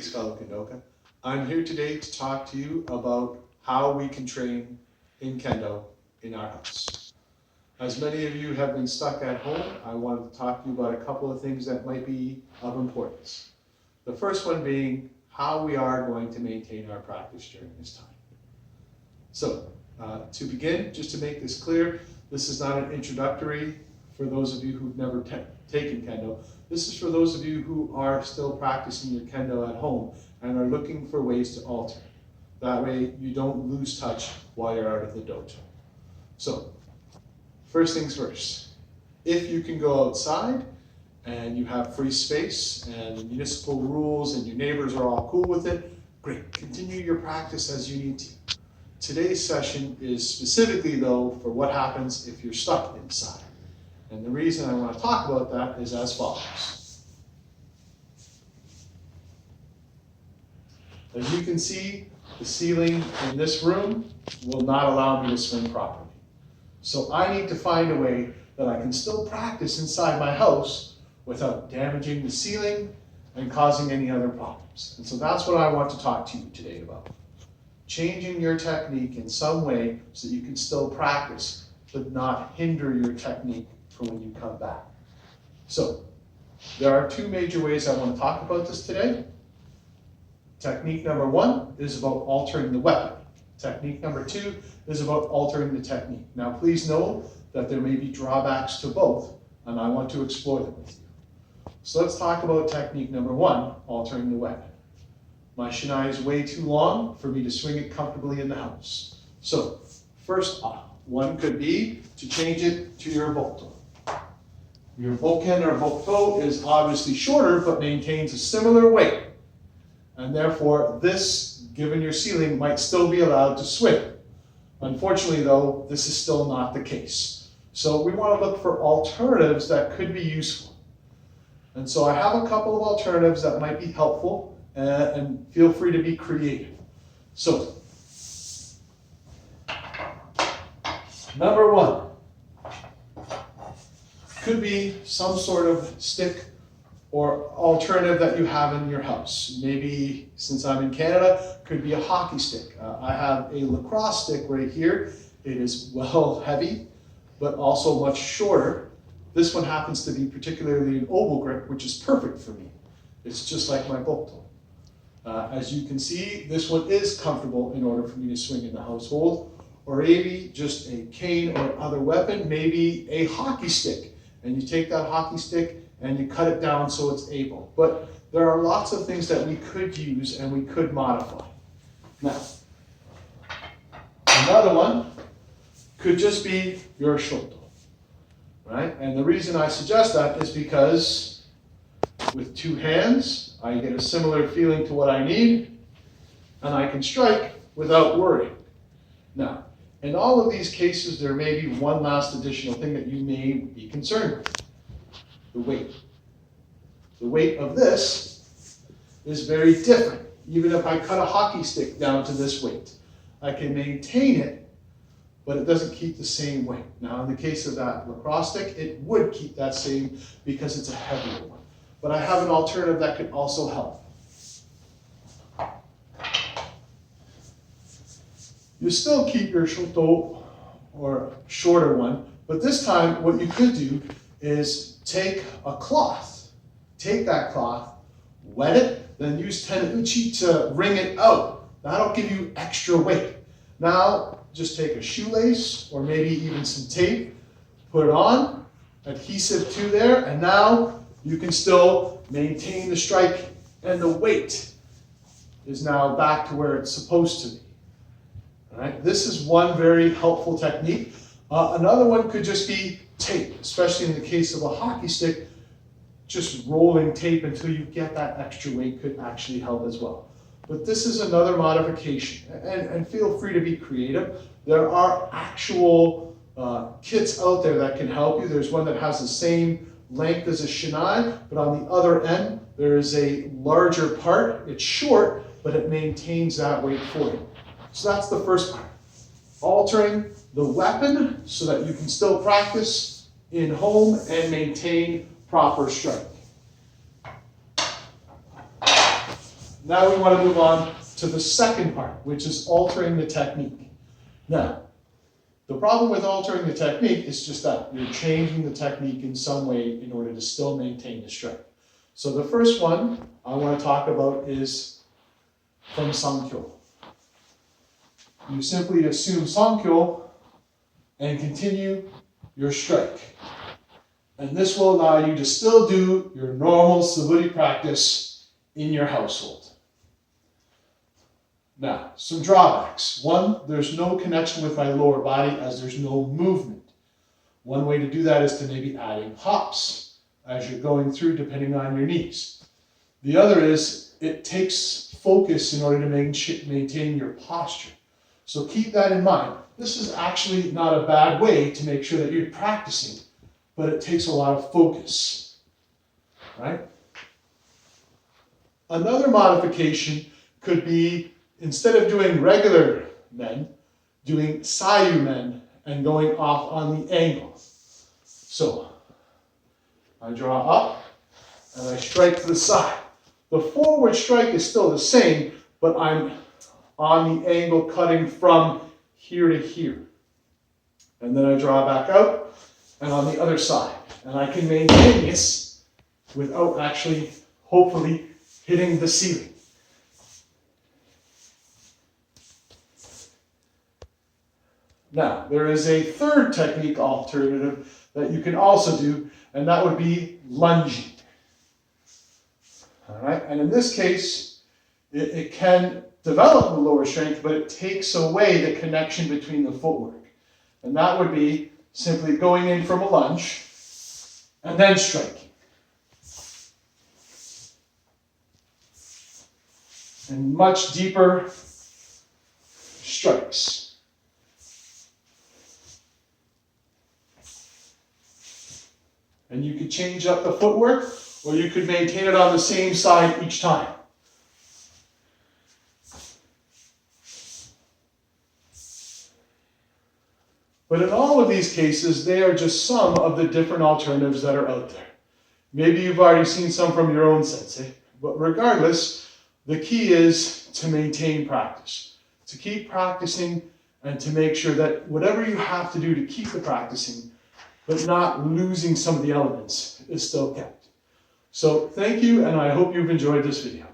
Greetings, fellow kendoka. I'm here today to talk to you about how we can train in kendo in our house. As many of you have been stuck at home, I wanted to talk to you about a couple of things that might be of importance. The first one being how we are going to maintain our practice during this time. So, to begin, just to make this clear, this is not an introductory for those of you who've never taken kendo. This is for those of you who are still practicing your kendo at home and are looking for ways to alter. That way you don't lose touch while you're out of the dojo. So, first things first, if you can go outside and you have free space and the municipal rules and your neighbors are all cool with it, great, continue your practice as you need to. Today's session is specifically though for what happens if you're stuck inside. And the reason I want to talk about that is as follows. As you can see, the ceiling in this room will not allow me to swing properly. So I need to find a way that I can still practice inside my house without damaging the ceiling and causing any other problems. And so that's what I want to talk to you today about. Changing your technique in some way so that you can still practice, but not hinder your technique for when you come back. So, there are two major ways I want to talk about this today. Technique number one is about altering the weapon. Technique number two is about altering the technique. Now please know that there may be drawbacks to both, and I want to explore them with you. So let's talk about technique number one, altering the weapon. My Shinai is way too long for me to swing it comfortably in the house. So, first off, one could be to change it to your boto. Your bokken or boto is obviously shorter, but maintains a similar weight. And therefore, this, given your ceiling, might still be allowed to swing. Unfortunately, though, this is still not the case. So we want to look for alternatives that could be useful. And so I have a couple of alternatives that might be helpful, and feel free to be creative. So, number one could be some sort of stick or alternative that you have in your house. Maybe, since I'm in Canada, could be a hockey stick. I have a lacrosse stick right here. It is well heavy, but also much shorter. This one happens to be particularly an oval grip, which is perfect for me. It's just like my boto. As you can see, this one is comfortable in order for me to swing in the household, or maybe just a cane or other weapon, maybe a hockey stick. And you take that hockey stick and you cut it down so it's able. But there are lots of things that we could use and we could modify. Now, another one could just be your Shoto, right? And the reason I suggest that is because with two hands, I get a similar feeling to what I need, and I can strike without worrying. Now, in all of these cases, there may be one last additional thing that you may be concerned with. The weight. The weight of this is very different. Even if I cut a hockey stick down to this weight, I can maintain it, but it doesn't keep the same weight. Now, in the case of that lacrosse stick, it would keep that same because it's a heavier one. But I have an alternative that could also help. You still keep your Shoto or shorter one, but this time what you could do is take a cloth. Take that cloth, wet it, then use tenouchi to wring it out. That'll give you extra weight. Now, just take a shoelace or maybe even some tape, put it on, adhesive to there, and now you can still maintain the strike and the weight is now back to where it's supposed to be. All right, this is one very helpful technique. Another one could just be tape, especially in the case of a hockey stick. Just rolling tape until you get that extra weight could actually help as well. But this is another modification, and feel free to be creative. There are actual kits out there that can help you. There's one that has the same length as a Shinai, but on the other end, there is a larger part. It's short, but it maintains that weight for you. So that's the first part. Altering the weapon so that you can still practice in home and maintain proper strike. Now we want to move on to the second part, which is altering the technique. Now, the problem with altering the technique is just that you're changing the technique in some way in order to still maintain the strength. So the first one I want to talk about is from Sankyo. You simply assume Sankyo and continue your strike. And this will allow you to still do your normal suburi practice in your household. Now, some drawbacks. One, there's no connection with my lower body as there's no movement. One way to do that is to maybe adding hops as you're going through depending on your knees. The other is it takes focus in order to maintain your posture. So keep that in mind. This is actually not a bad way to make sure that you're practicing, but it takes a lot of focus, right? Another modification could be, instead of doing regular men, doing sayu men and going off on the angle. So, I draw up and I strike to the side. The forward strike is still the same, but I'm on the angle cutting from here to here. And then I draw back out and on the other side. And I can maintain this without actually, hopefully, hitting the ceiling. Now, there is a third technique alternative that you can also do, and that would be lunging. All right, and in this case, it can develop the lower strength, but it takes away the connection between the footwork. And that would be simply going in from a lunge and then striking. And much deeper strikes. And you could change up the footwork, or you could maintain it on the same side each time. But in all of these cases, they are just some of the different alternatives that are out there. Maybe you've already seen some from your own sensei, but regardless, the key is to maintain practice, to keep practicing and to make sure that whatever you have to do to keep the practicing, but not losing some of the elements, is still kept. So thank you, and I hope you've enjoyed this video.